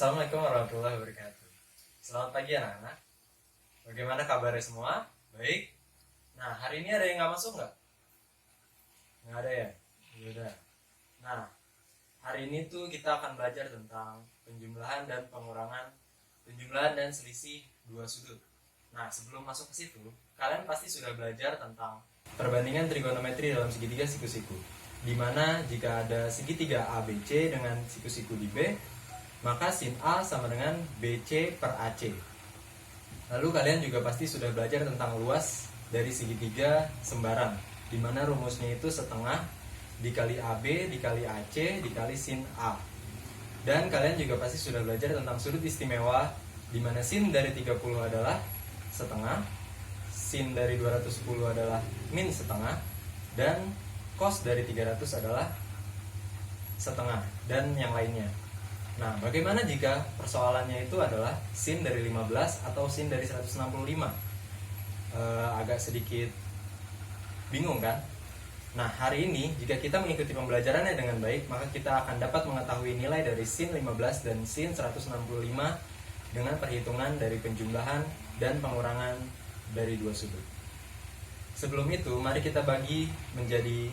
Assalamualaikum warahmatullahi wabarakatuh. Selamat pagi anak-anak. Bagaimana kabarnya semua? Baik. Nah, hari ini ada yang nggak masuk nggak? Nggak ada ya? Yaudah. Nah, hari ini tuh kita akan belajar tentang penjumlahan dan pengurangan, penjumlahan dan selisih dua sudut. Nah, sebelum masuk ke situ, kalian pasti sudah belajar tentang perbandingan trigonometri dalam segitiga siku-siku, di mana jika ada segitiga ABC dengan siku-siku di B, maka sin A sama dengan BC per AC. Lalu kalian juga pasti sudah belajar tentang luas dari segitiga sembarang, di mana rumusnya itu setengah dikali AB dikali AC dikali sin A. Dan kalian juga pasti sudah belajar tentang sudut istimewa, di mana sin dari 30 adalah setengah, sin dari 210 adalah min setengah, dan cos dari 300 adalah setengah, dan yang lainnya. Nah, bagaimana jika persoalannya itu adalah sin dari 15 atau sin dari 165? Agak sedikit bingung kan? Nah, hari ini jika kita mengikuti pembelajarannya dengan baik, maka kita akan dapat mengetahui nilai dari sin 15 dan sin 165 dengan perhitungan dari penjumlahan dan pengurangan dari dua sudut. Sebelum itu, mari kita bagi menjadi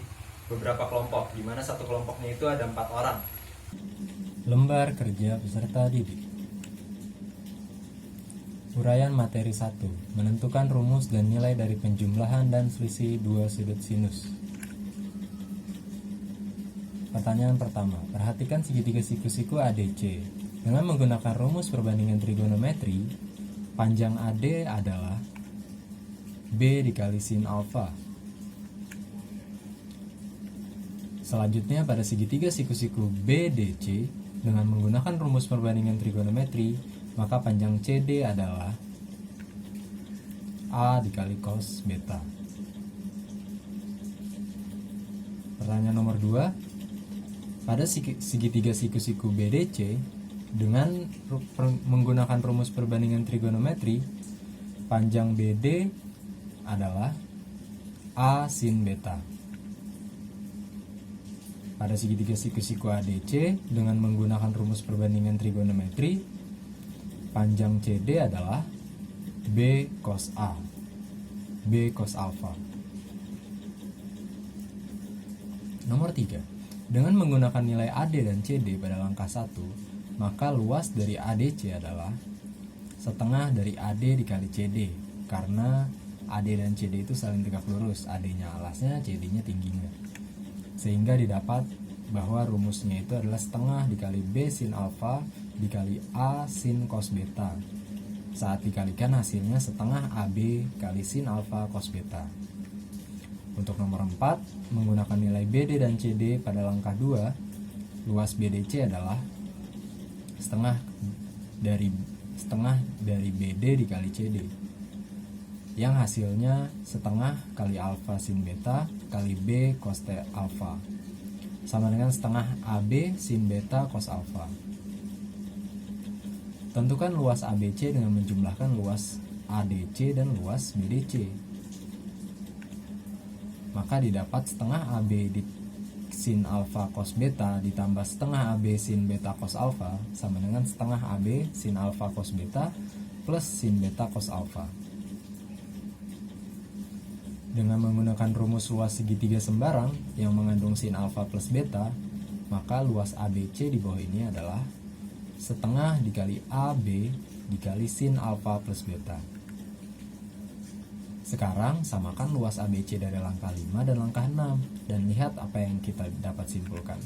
beberapa kelompok, di mana satu kelompoknya itu ada 4 orang. Lembar kerja peserta didik. Uraian materi 1. Menentukan rumus dan nilai dari penjumlahan dan selisih dua sudut sinus. Pertanyaan pertama. Perhatikan segitiga siku-siku ADC. Dengan menggunakan rumus perbandingan trigonometri, panjang AD adalah B dikali sin alfa. Selanjutnya pada segitiga siku-siku BDC, dengan menggunakan rumus perbandingan trigonometri, maka panjang CD adalah A dikali cos beta. Pertanyaan nomor 2. Pada segitiga siku-siku BDC, dengan menggunakan rumus perbandingan trigonometri, panjang BD adalah A sin beta. Pada segitiga siku-siku ADC, dengan menggunakan rumus perbandingan trigonometri, panjang CD adalah B cos A, B cos alpha. Nomor 3. Dengan menggunakan nilai AD dan CD pada langkah 1, maka luas dari ADC adalah setengah dari AD dikali CD, karena AD dan CD itu saling tegak lurus, AD-nya alasnya, CD-nya tingginya. Sehingga didapat bahwa rumusnya itu adalah setengah dikali B sin alfa dikali A sin cos beta. Saat dikalikan hasilnya setengah AB kali sin alfa cos beta. Untuk nomor 4, menggunakan nilai BD dan CD pada langkah 2, luas BDC adalah setengah dari BD dikali CD, yang hasilnya setengah kali alfa sin beta kali B cos T alfa, sama dengan setengah AB sin beta cos alfa. Tentukan luas ABC dengan menjumlahkan luas ADC dan luas BDC. Maka didapat setengah AB di sin alfa cos beta ditambah setengah AB sin beta cos alfa sama dengan setengah AB sin alfa cos beta plus sin beta cos alfa. Dengan menggunakan rumus luas segitiga sembarang yang mengandung sin alfa plus beta, maka luas ABC di bawah ini adalah setengah dikali AB dikali sin alfa plus beta. Sekarang samakan luas ABC dari langkah 5 dan langkah 6 dan lihat apa yang kita dapat simpulkan.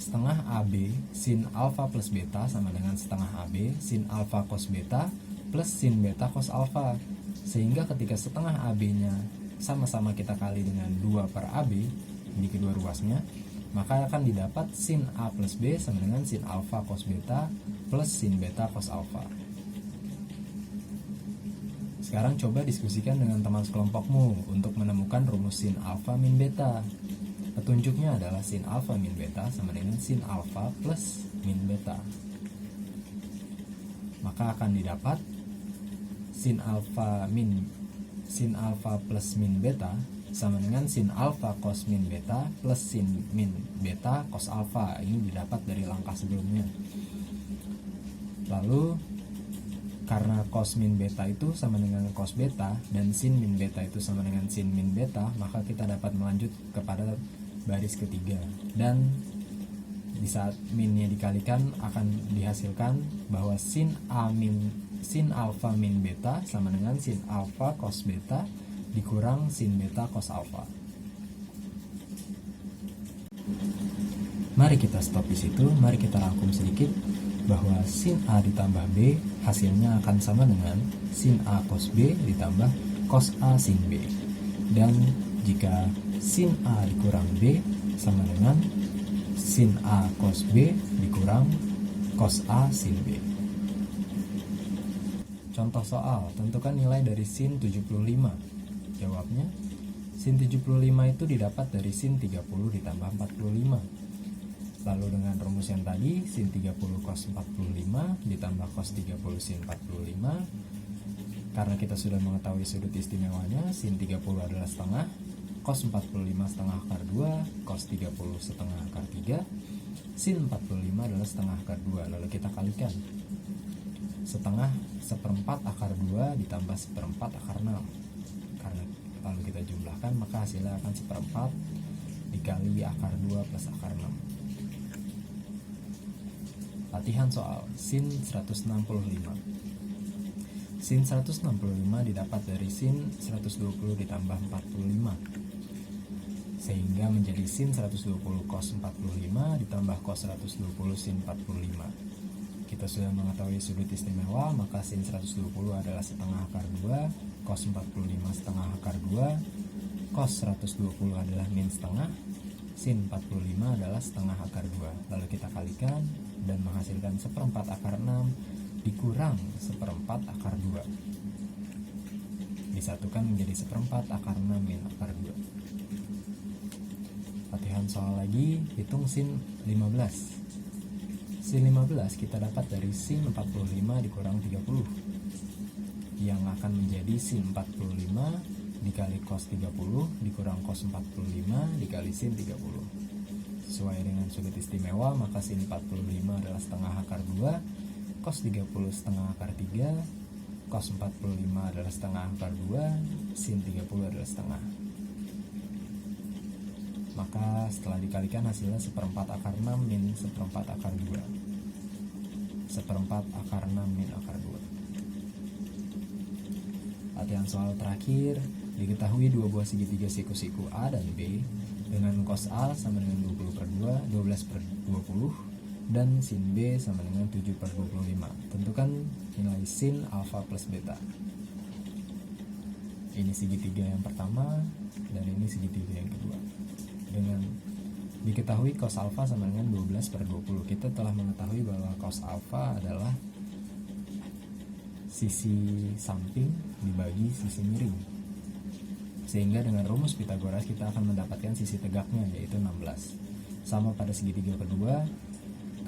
Setengah AB sin alfa plus beta sama dengan setengah AB sin alfa cos beta plus sin beta cos alfa, sehingga ketika setengah AB-nya sama-sama kita kali dengan 2 per AB di kedua ruasnya, maka akan didapat sin A plus B sama dengan sin alfa cos beta plus sin beta cos alfa. Sekarang coba diskusikan dengan teman sekelompokmu untuk menemukan rumus sin alfa min beta. Petunjuknya adalah sin alfa min beta sama dengan sin alfa plus min beta. Maka akan didapat sin alfa plus min beta sama dengan sin alfa cos min beta plus sin min beta cos alfa. Ini didapat dari langkah sebelumnya. Lalu karena cos min beta itu sama dengan cos beta dan sin min beta itu sama dengan sin min beta, maka kita dapat melanjut kepada baris ketiga, dan di saat minnya dikalikan akan dihasilkan bahwa sin alfa min beta sama dengan sin alfa cos beta dikurang sin beta cos alfa. Mari kita stop di situ. Mari kita rangkum sedikit bahwa sin A ditambah B hasilnya akan sama dengan sin A cos B ditambah cos A sin B. Dan jika sin A dikurang B sama dengan sin A cos B dikurang cos A sin B. Contoh soal, tentukan nilai dari sin 75. Jawabnya, sin 75 itu didapat dari sin 30 ditambah 45. Lalu dengan rumus yang tadi, sin 30 cos 45 ditambah cos 30 sin 45. Karena kita sudah mengetahui sudut istimewanya, sin 30 adalah setengah, cos 45 setengah akar 2, cos 30 setengah akar 3, sin 45 adalah setengah akar 2. Lalu kita kalikan. Setengah seperempat akar 2 ditambah seperempat akar 6. Karena lalu kita jumlahkan, maka hasilnya akan seperempat dikali akar 2 plus akar 6. Latihan soal sin 165. Sin 165 didapat dari sin 120 ditambah 45, sehingga menjadi sin 120 cos 45 ditambah cos 120 sin 45. Kita sudah mengetahui sudut istimewa, maka sin 120 adalah setengah akar 2, cos 45 setengah akar 2, cos 120 adalah min setengah, sin 45 adalah setengah akar 2. Lalu kita kalikan dan menghasilkan seperempat akar 6 dikurang seperempat akar 2. Disatukan menjadi seperempat akar 6 min akar 2. Latihan soal lagi, hitung sin 15. Sin 15 kita dapat dari sin 45 dikurang 30, yang akan menjadi sin 45 dikali cos 30 dikurang cos 45 dikali sin 30. Sesuai dengan sudut istimewa, maka sin 45 adalah setengah akar 2, cos 30 setengah akar 3, cos 45 adalah setengah akar 2, sin 30 adalah setengah. Maka setelah dikalikan hasilnya seperempat akar 6 min seperempat akar 2. Seperempat akar 6 min akar 2. Latihan soal terakhir, diketahui dua buah segitiga siku-siku A dan B dengan cos A sama dengan 20 per 2, 12 per 20, dan sin B sama dengan 7 per 25. Tentukan nilai sin alfa plus beta. Ini segitiga yang pertama dan ini segitiga yang kedua. Dengan diketahui cos alfa sama dengan 12 per 20, kita telah mengetahui bahwa cos alfa adalah sisi samping dibagi sisi miring. Sehingga dengan rumus Pitagoras kita akan mendapatkan sisi tegaknya, yaitu 16. Sama pada segitiga kedua,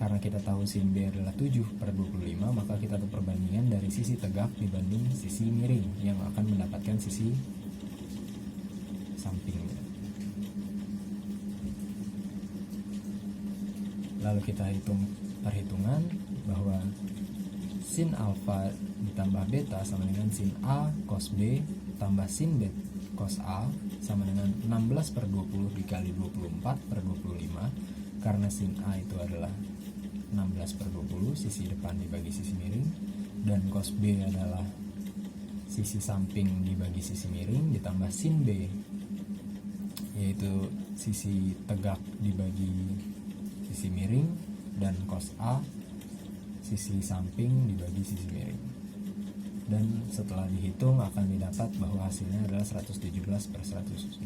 karena kita tahu sin B adalah 7 per 25, maka kita tahu perbandingan dari sisi tegak dibanding sisi miring yang akan mendapatkan sisi sampingnya. Lalu kita hitung perhitungan bahwa sin alfa ditambah beta sama dengan sin A cos B tambah sin B cos A sama dengan 16 per 20 dikali 24 per 25, karena sin A itu adalah 16 per 20 sisi depan dibagi sisi miring, dan cos B adalah sisi samping dibagi sisi miring, ditambah sin B yaitu sisi tegak dibagi sisi miring, dan cos A sisi samping dibagi sisi miring. Dan setelah dihitung akan didapat bahwa hasilnya adalah 117 per 125.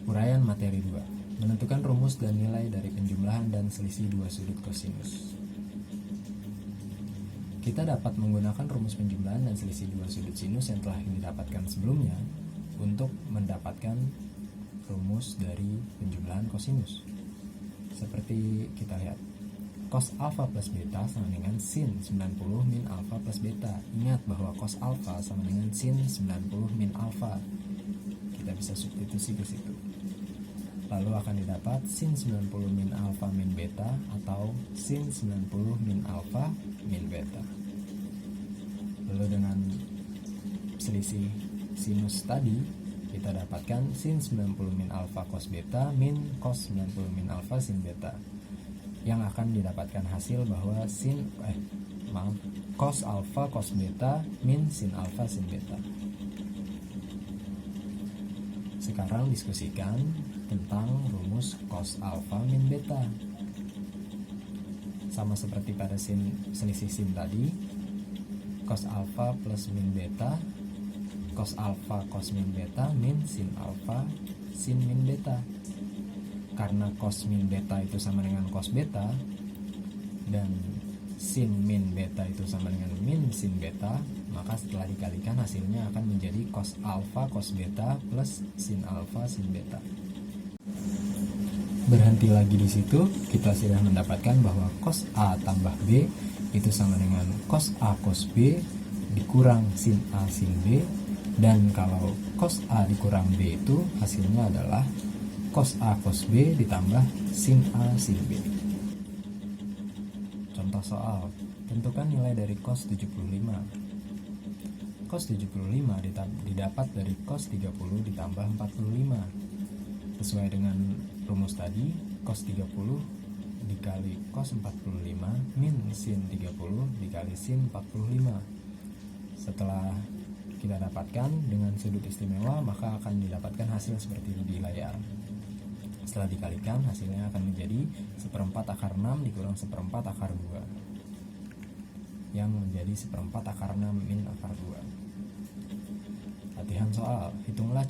Uraian materi 2. Menentukan rumus dan nilai dari penjumlahan dan selisih dua sudut kosinus. Kita dapat menggunakan rumus penjumlahan dan selisih dua sudut sinus yang telah didapatkan sebelumnya untuk mendapatkan rumus dari penjumlahan kosinus. Seperti kita lihat, cos alfa plus beta sama dengan sin 90 min alfa plus beta. Ingat bahwa cos alfa sama dengan sin 90 min alfa. Kita bisa substitusi ke situ. Lalu akan didapat sin 90 min alfa min beta atau sin 90 min alfa min beta. Lalu dengan selisih sinus tadi, kita dapatkan sin 90 min alfa cos beta min cos 90 min alfa sin beta. Yang akan didapatkan hasil bahwa cos alfa cos beta min sin alfa sin beta. Sekarang diskusikan tentang rumus cos alfa min beta. Sama seperti pada selisih sin tadi, cos alfa plus min beta, cos alfa cos min beta min sin alfa sin min beta. Karena cos min beta itu sama dengan cos beta dan sin min beta itu sama dengan min sin beta, maka setelah dikalikan hasilnya akan menjadi cos alfa cos beta plus sin alfa sin beta. Berhenti lagi di situ, kita sudah mendapatkan bahwa cos A tambah B itu sama dengan cos A cos B dikurang sin A sin B, dan kalau cos A dikurang B itu hasilnya adalah cos A cos B ditambah sin A sin B. Contoh soal, tentukan nilai dari cos 75. Cos 75 didapat dari cos 30 ditambah 45. Sesuai dengan rumus tadi, cos 30 dikali cos 45 min sin 30 dikali sin 45. Setelah kita dapatkan dengan sudut istimewa, maka akan didapatkan hasil seperti di layar. Setelah dikalikan, hasilnya akan menjadi 1/4 akar 6 dikurang 1/4 akar 2, yang menjadi 1/4 akar 6 min akar 2. Latihan soal, hitunglah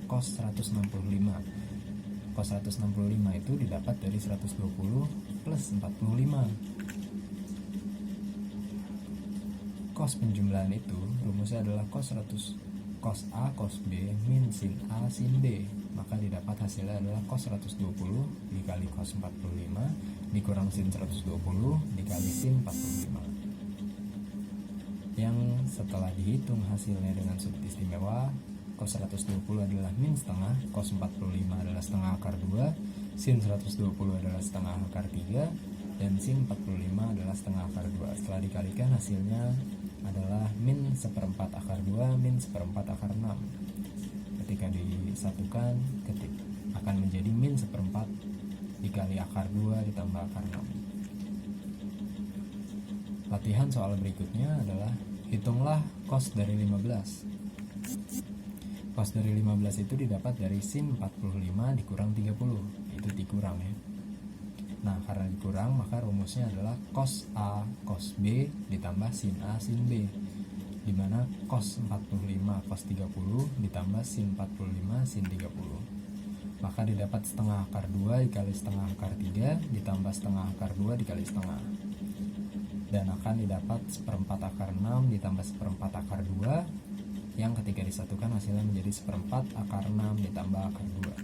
cos 165. Cos 165 itu didapat dari 120 plus 45. Cos penjumlahan itu rumusnya adalah cos A cos B min sin A sin B, maka didapat hasilnya adalah cos 120 dikali cos 45 dikurang sin 120 dikali sin 45, yang setelah dihitung hasilnya dengan sudut istimewa, cos 120 adalah min setengah, cos 45 adalah setengah akar 2, sin 120 adalah setengah akar 3, dan sin 45 adalah setengah akar 2. Setelah dikalikan hasilnya adalah min 1/4 akar 2 min 1/4 akar 6. Ketika disatukan akan menjadi min 1/4 dikali akar 2 ditambah akar 6. Latihan soal berikutnya adalah hitunglah cos dari 15. Cos dari 15 itu didapat dari sin 45 dikurang 30. Itu dikurang ya. Nah, karena dikurang maka rumusnya adalah cos A cos B ditambah sin A sin B, dimana cos 45 cos 30 ditambah sin 45 sin 30. Maka didapat setengah akar 2 dikali setengah akar 3 ditambah setengah akar 2 dikali setengah, dan akan didapat 1/4 akar 6 ditambah 1/4 akar 2, yang ketika disatukan hasilnya menjadi 1/4 akar 6 ditambah akar 2.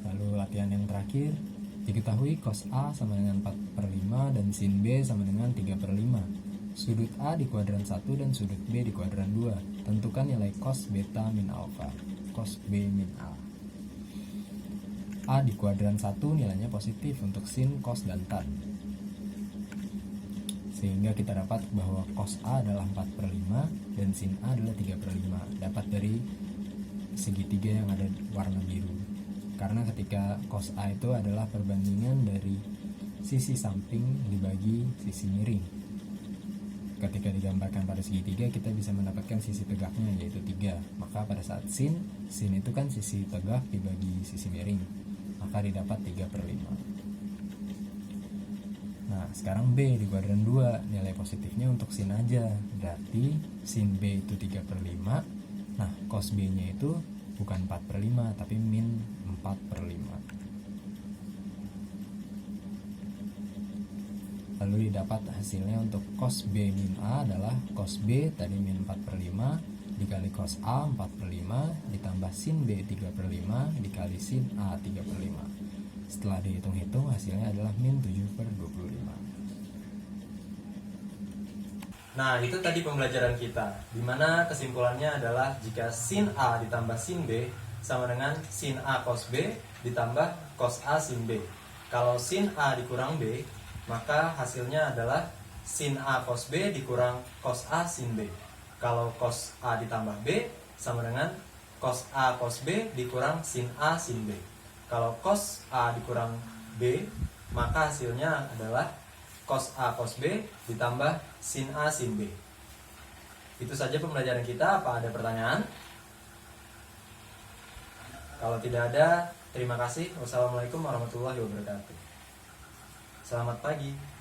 Lalu latihan yang terakhir, diketahui cos A sama dengan 4/5 dan sin B sama dengan 3/5. Sudut A di kuadran 1 dan sudut B di kuadran 2. Tentukan nilai cos beta min alpha, cos B min A. A di kuadran 1 nilainya positif untuk sin, cos, dan tan. Sehingga kita dapat bahwa cos A adalah 4/5 dan sin A adalah 3/5. Dapat dari segitiga yang ada warna biru. Karena ketika cos A itu adalah perbandingan dari sisi samping dibagi sisi miring. Ketika digambarkan pada segitiga, kita bisa mendapatkan sisi tegaknya yaitu 3. Maka pada saat sin itu kan sisi tegak dibagi sisi miring, maka didapat 3/5. Nah, sekarang B di kuadran 2, nilai positifnya untuk sin aja. Berarti sin B itu 3/5. Nah, cos B nya itu bukan 4/5 tapi min 4/5. Lalu didapat hasilnya untuk cos B min A adalah cos B tadi min 4/5 dikali cos A 4/5 ditambah sin B 3/5 dikali sin A 3/5. Setelah dihitung-hitung hasilnya adalah min 7/25. Nah, itu tadi pembelajaran kita, dimana kesimpulannya adalah jika sin A ditambah sin B sama dengan sin A cos B ditambah cos A sin B. Kalau sin A dikurang B, maka hasilnya adalah sin A cos B dikurang cos A sin B. Kalau cos A ditambah B sama dengan cos A cos B dikurang sin A sin B. Kalau cos A dikurang B, maka hasilnya adalah cos A cos B ditambah sin A sin B. Itu saja pembelajaran kita. Apa ada pertanyaan? Kalau tidak ada, terima kasih. Wassalamualaikum warahmatullahi wabarakatuh. Selamat pagi.